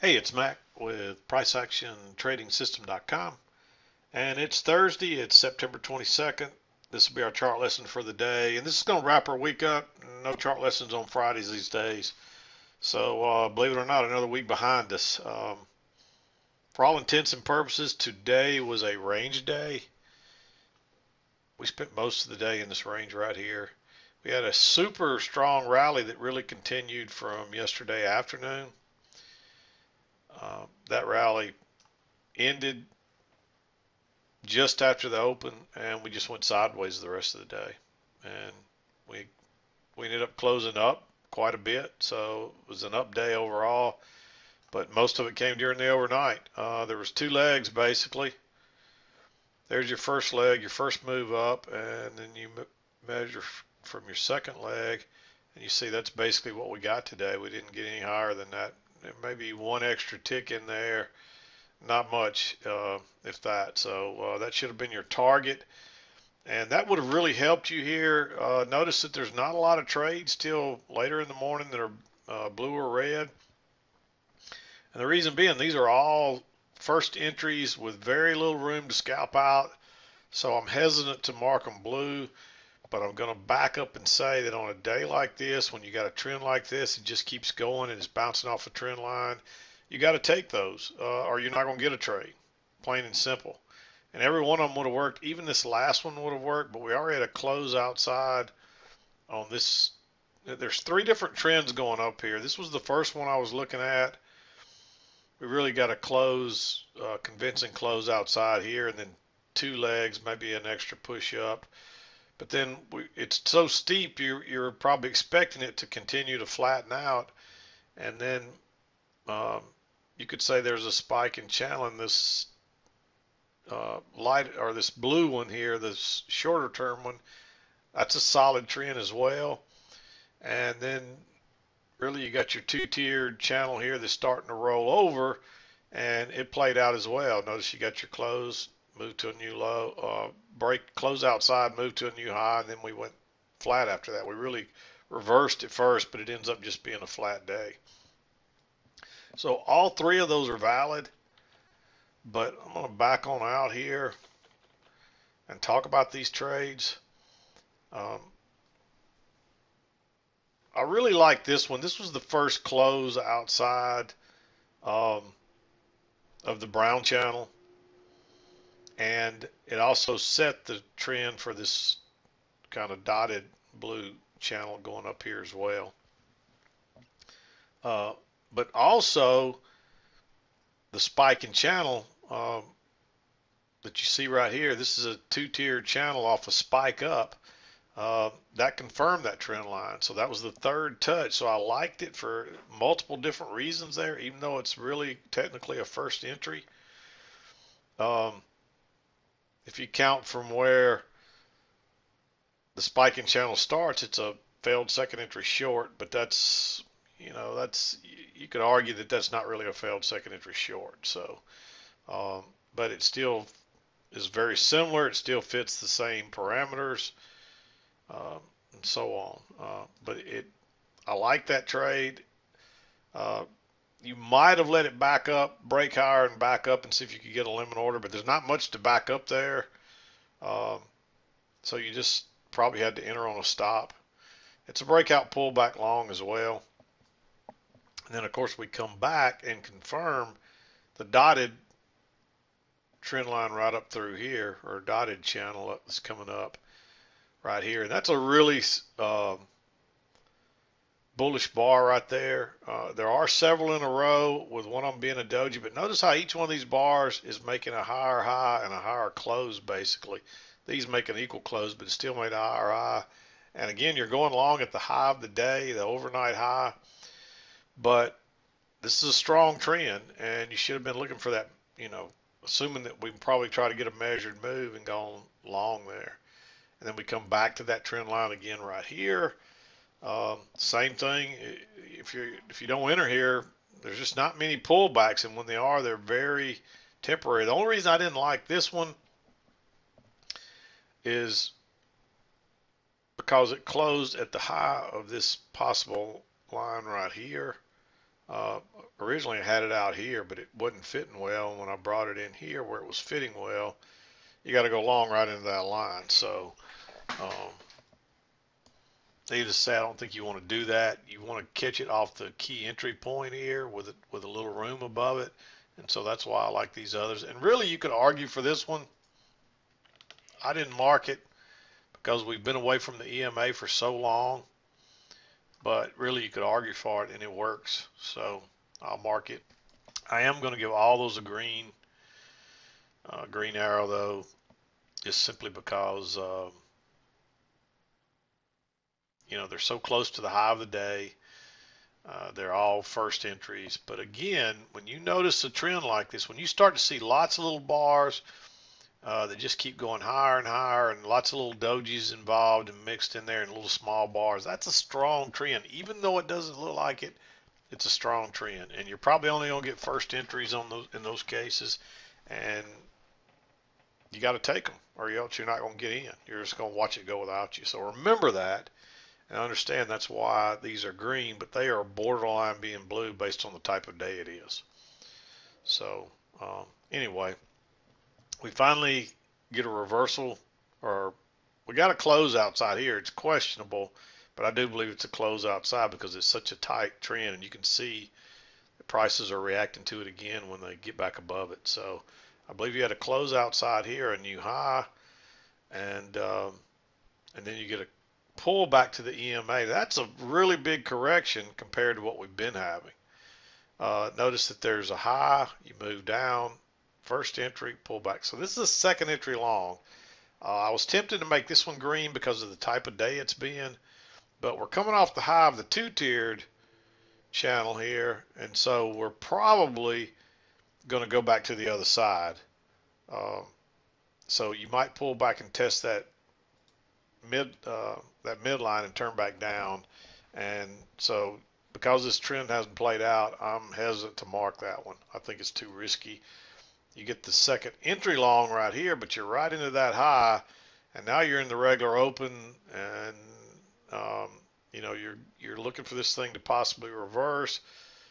Hey, it's Mack with PriceActionTradingSystem.com, and it's Thursday. It's September 22nd. This will be our chart lesson for the day, and this is going to wrap our week up. No chart lessons on Fridays these days, so believe it or not, another week behind us. For all intents and purposes, today was a range day. We spent most of the day in this range right here. We had a super strong rally that really continued from yesterday afternoon. That rally ended just after the open, and we just went sideways the rest of the day. And we we ended up closing up quite a bit, so it was an up day overall. But most of it came during the overnight. There was two legs basically. There's your first leg, your first move up, and then you measure from your second leg, and you see that's basically what we got today. We didn't get any higher than that. There may be one extra tick in there, not much, if that. So that should have been your target, and that would have really helped you here. Notice that there's not a lot of trades till later in the morning that are blue or red, and the reason being these are all first entries with very little room to scalp out. So I'm hesitant to mark them blue, but I'm going to back up and say that on a day like this, when you got a trend like this, it just keeps going and it's bouncing off a trend line, you got to take those, or you're not going to get a trade, plain and simple. And every one of them would have worked. Even this last one would have worked, but we already had a close outside on this. There's three different trends going up here. This was the first one I was looking at. We really got a close, convincing close outside here, and then two legs, maybe an extra push up. But then it's so steep, you're probably expecting it to continue to flatten out, and then um, you could say there's a spike in channel in this light, or this blue one here, this shorter term one. That's a solid trend as well. And then really you got your two-tiered channel here that's starting to roll over, and it played out as well. Notice you got your close, move to a new low, break, close outside, move to a new high, and then we went flat after that. We really reversed at first, but it ends up just being a flat day. So all three of those are valid, but I'm going to back on out here and talk about these trades. Um, I really like this one. This was the first close outside um, of the brown channel, and it also set the trend for this kind of dotted blue channel going up here as well. But also the spike in channel that you see right here, this is a two-tiered channel off a spike up. That confirmed that trend line. So that was the third touch. So I liked it for multiple different reasons there, even though it's really technically a first entry. If you count from where the spike in channel starts, it's a failed second entry short, but that's, you could argue that that's not really a failed second entry short. So, but it still is very similar. It still fits the same parameters. And so on. But I like that trade. You might have let it back up, break higher and back up and see if you could get a limit order, but there's not much to back up there. So you just probably had to enter on a stop. It's a breakout pullback long as well. And then of course we come back and confirm the dotted trend line right up through here, or dotted channel that's coming up right here. And that's a really bullish bar right there. There are several in a row, with one of them being a doji, but notice how each one of these bars is making a higher high and a higher close basically. These make an equal close, but it still made a higher high. And again, you're going long at the high of the day, the overnight high. But this is a strong trend, and you should have been looking for that, assuming that we can probably try to get a measured move and go long there. And then we come back to that trend line again right here. Same thing. If you don't enter here, there's just not many pullbacks, and when they are, they're very temporary. The only reason I didn't like this one is because it closed at the high of this possible line right here. Uh, Originally I had it out here, but it wasn't fitting well. And when I brought it in here where it was fitting well, you got to go long right into that line. So um, needless to say, I don't think you want to do that. You want to catch it off the key entry point here with a little room above it. And so that's why I like these others. And really, you could argue for this one. I didn't mark it because we've been away from the EMA for so long. But really, you could argue for it, and it works. So I'll mark it. I am going to give all those a green arrow though, just simply because they're so close to the high of the day. They're all first entries. But again, when you notice a trend like this, when you start to see lots of little bars that just keep going higher and higher, and lots of little dojis involved and mixed in there, and little small bars, that's a strong trend. Even though it doesn't look like it, it's a strong trend. And you're probably only going to get first entries on those in those cases, and you got to take them, or else you're not going to get in. You're just going to watch it go without you. So remember that. And I understand that's why these are green, but they are borderline being blue based on the type of day it is. So anyway, we finally get a reversal, or we got a close outside here. It's questionable, but I do believe it's a close outside because it's such a tight trend, and you can see the prices are reacting to it again when they get back above it. So I believe you had a close outside here, a new high, and then you get a pull back to the EMA. That's a really big correction compared to what we've been having. Notice that there's a high, you move down, first entry, pull back. So this is a second entry long. I was tempted to make this one green because of the type of day it's been, but we're coming off the high of the two-tiered channel here, and so we're probably going to go back to the other side. Um, so you might pull back and test that midline and turn back down. And so because this trend hasn't played out, I'm hesitant to mark that one. I think it's too risky. You get the second entry long right here, but you're right into that high, and now you're in the regular open, and you're looking for this thing to possibly reverse.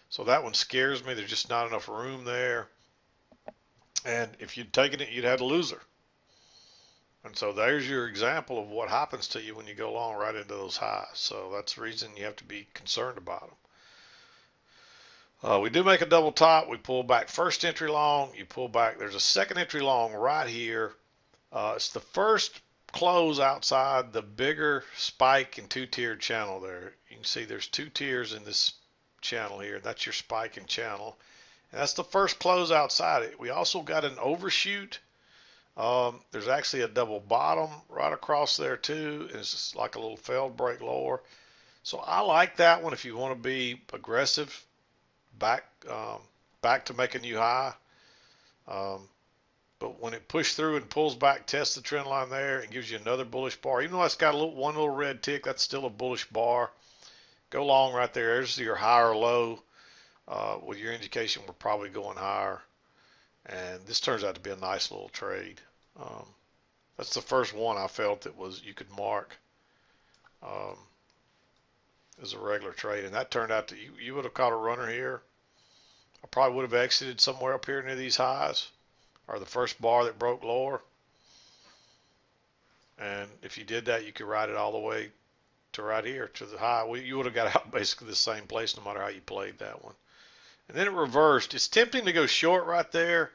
So that one scares me. There's just not enough room there. And if you'd taken it, you'd had a loser. And so there's your example of what happens to you when you go long right into those highs. So that's the reason you have to be concerned about them. We do make a double top. We pull back first entry long. You pull back. There's a second entry long right here. It's the first close outside the bigger spike and two-tiered channel there. You can see there's two tiers in this channel here. That's your spike and channel. And that's the first close outside it. We also got an overshoot. There's actually a double bottom right across there too. It's just like a little failed break lower. So I like that one if you want to be aggressive, back to make a new high. But when it pushed through and pulls back, tests the trend line there and gives you another bullish bar. Even though it's got one little red tick, that's still a bullish bar. Go long right there. There's your high or low. With your indication, we're probably going higher. And this turns out to be a nice little trade. That's the first one I felt that was you could mark as a regular trade, and that turned out to you would have caught a runner here. I probably would have exited somewhere up here near these highs, or the first bar that broke lower. And if you did that, you could ride it all the way to right here to the high. You would have got out basically the same place no matter how you played that one. And then it reversed. It's tempting to go short right there,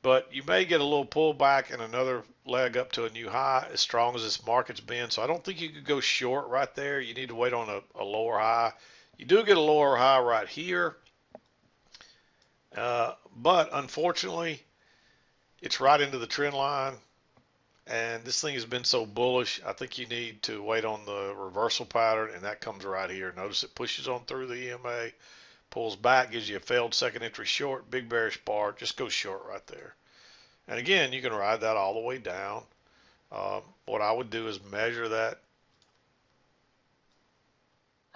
but you may get a little pullback and another leg up to a new high as strong as this market's been. So I don't think you could go short right there. You need to wait on a lower high. You do get a lower high right here. But unfortunately, it's right into the trend line. And this thing has been so bullish, I think you need to wait on the reversal pattern, and that comes right here. Notice it pushes on through the EMA, pulls back, gives you a failed second entry short, big bearish bar. Just go short right there. And again, you can ride that all the way down. What I would do is measure that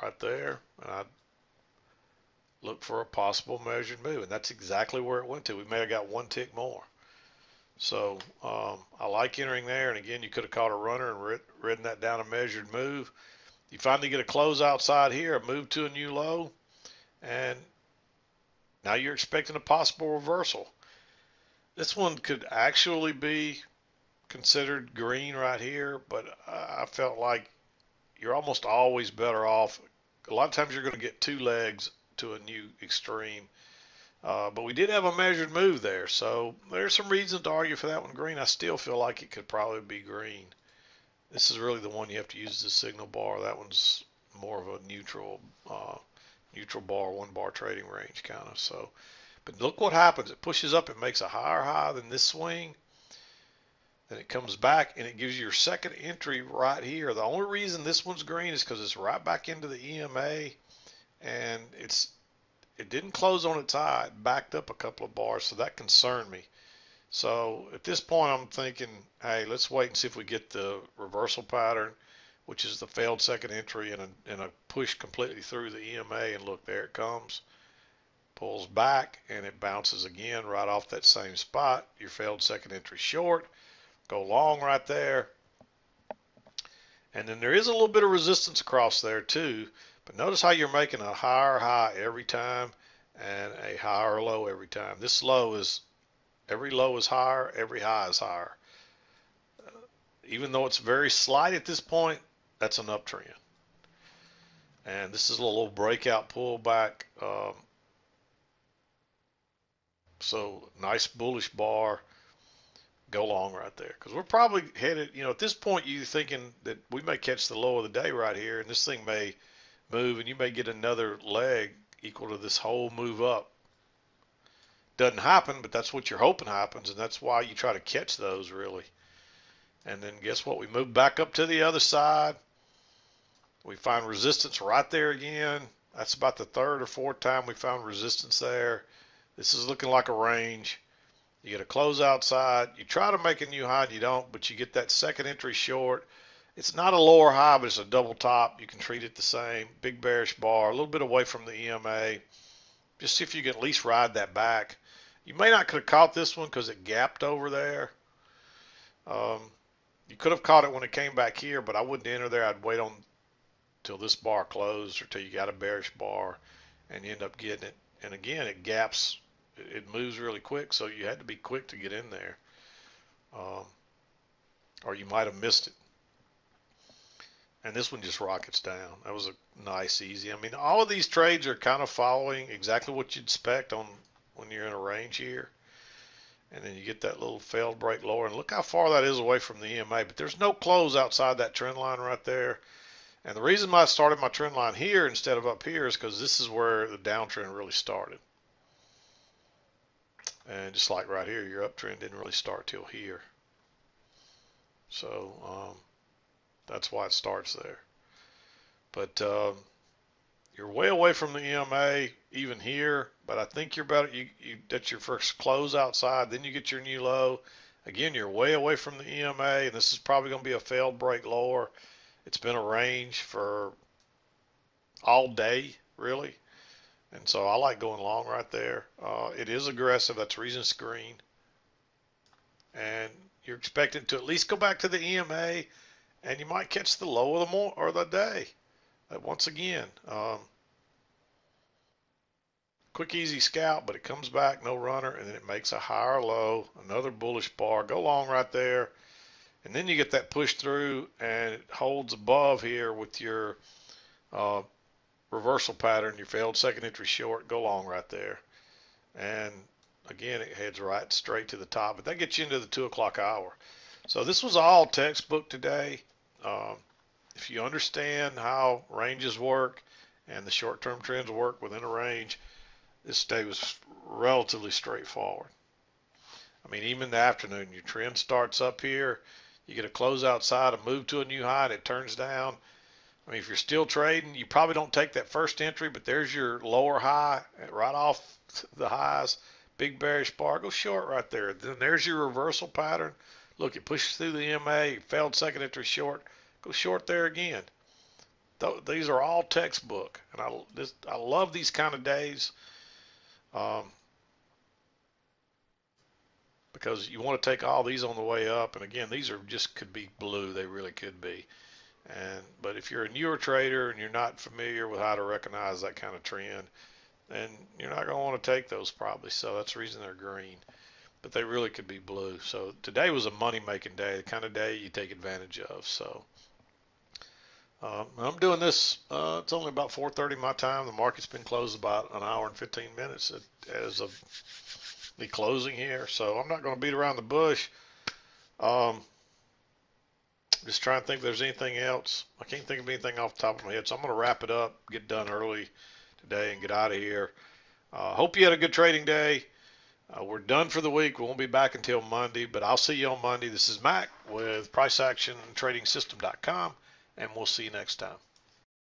right there, and I'd look for a possible measured move, and that's exactly where it went to. We may have got one tick more. So I like entering there, and again, you could have caught a runner and ridden that down a measured move. You finally get a close outside here, a move to a new low, and Now you're expecting a possible reversal. This one could actually be considered green right here, but I felt like you're almost always better off. A lot of times you're going to get two legs to a new extreme. But we did have a measured move there, so there's some reason to argue for that one green. I still feel like it could probably be green. This is really the one you have to use the signal bar. That one's more of a neutral bar, one bar trading range kind of. So, but look what happens. It pushes up. It makes a higher high than this swing. Then it comes back and it gives you your second entry right here. The only reason this one's green is because it's right back into the EMA, and it didn't close on its high. It backed up a couple of bars, so that concerned me. So at this point, I'm thinking, hey, let's wait and see if we get the reversal pattern, which is the failed second entry and a push completely through the EMA. And look, there it comes. Pulls back, and it bounces again right off that same spot. Your failed second entry short. Go long right there. And then there is a little bit of resistance across there too. But notice how you're making a higher high every time and a higher low every time. This low is, every low is higher, every high is higher. Even though it's very slight at this point, that's an uptrend. And this is a little breakout pullback. So nice bullish bar. Go long right there. Because we're probably headed, at this point you're thinking that we may catch the low of the day right here, and this thing may move, and you may get another leg equal to this whole move up. Doesn't happen, but that's what you're hoping happens, and that's why you try to catch those really. And then guess what? We move back up to the other side. We find resistance right there again. That's about the third or fourth time we found resistance there. This is looking like a range. You get a close outside. You try to make a new high, and you don't, but you get that second entry short. It's not a lower high, but it's a double top. You can treat it the same. Big bearish bar, a little bit away from the EMA. Just see if you can at least ride that back. You may not could have caught this one because it gapped over there. You could have caught it when it came back here, but I wouldn't enter there. I'd wait on till this bar closed or till you got a bearish bar and you end up getting it. And again, it gaps. It moves really quick, so you had to be quick to get in there. Or you might have missed it. And this one just rockets down. That was a nice, easy. I mean, all of these trades are kind of following exactly what you'd expect on when you're in a range here. And then you get that little failed break lower. And look how far that is away from the EMA. But there's no close outside that trend line right there. And the reason I started my trend line here instead of up here is because this is where the downtrend really started. And just like right here, your uptrend didn't really start till here. So that's why it starts there. But you're way away from the EMA even here. But I think you're better. That's your first close outside. Then you get your new low. Again, you're way away from the EMA, and this is probably going to be a failed break lower. It's been a range for all day, really. And so I like going long right there. It is aggressive. That's the reason it's green. And you're expecting to at least go back to the EMA, and you might catch the low of the day. Once again, quick, easy scalp, but it comes back, no runner, and then it makes a higher low, another bullish bar. Go long right there. And then you get that push through, and it holds above here with your reversal pattern, your failed second entry short. Go long right there. And again, it heads right straight to the top, but that gets you into the 2 o'clock hour. So this was all textbook today. If you understand how ranges work and the short-term trends work within a range, this day was relatively straightforward. I mean, even in the afternoon, your trend starts up here. You get a close outside, a move to a new high, and it turns down. I mean, if you're still trading, you probably don't take that first entry, but there's your lower high right off the highs. Big bearish bar. Go short right there. Then there's your reversal pattern. Look, it pushes through the EMA. Failed second entry short. Go short there again. These are all textbook, and I love these kind of days. Because you want to take all these on the way up, and again, these are just could be blue. They really could be. But if you're a newer trader and you're not familiar with how to recognize that kind of trend, and you're not going to want to take those probably. So that's the reason they're green, but they really could be blue. So today was a money making day, the kind of day you take advantage of. So I'm doing this. It's only about 4:30 my time. The market's been closed about an hour and 15 minutes as of the closing here. So I'm not going to beat around the bush. Um, just trying to think if there's anything else. I can't think of anything off the top of my head. So I'm going to wrap it up, get done early today, and get out of here. Hope you had a good trading day. We're done for the week. We won't be back until Monday, but I'll see you on Monday. This is Mack with PriceActionTradingSystem.com, and we'll see you next time.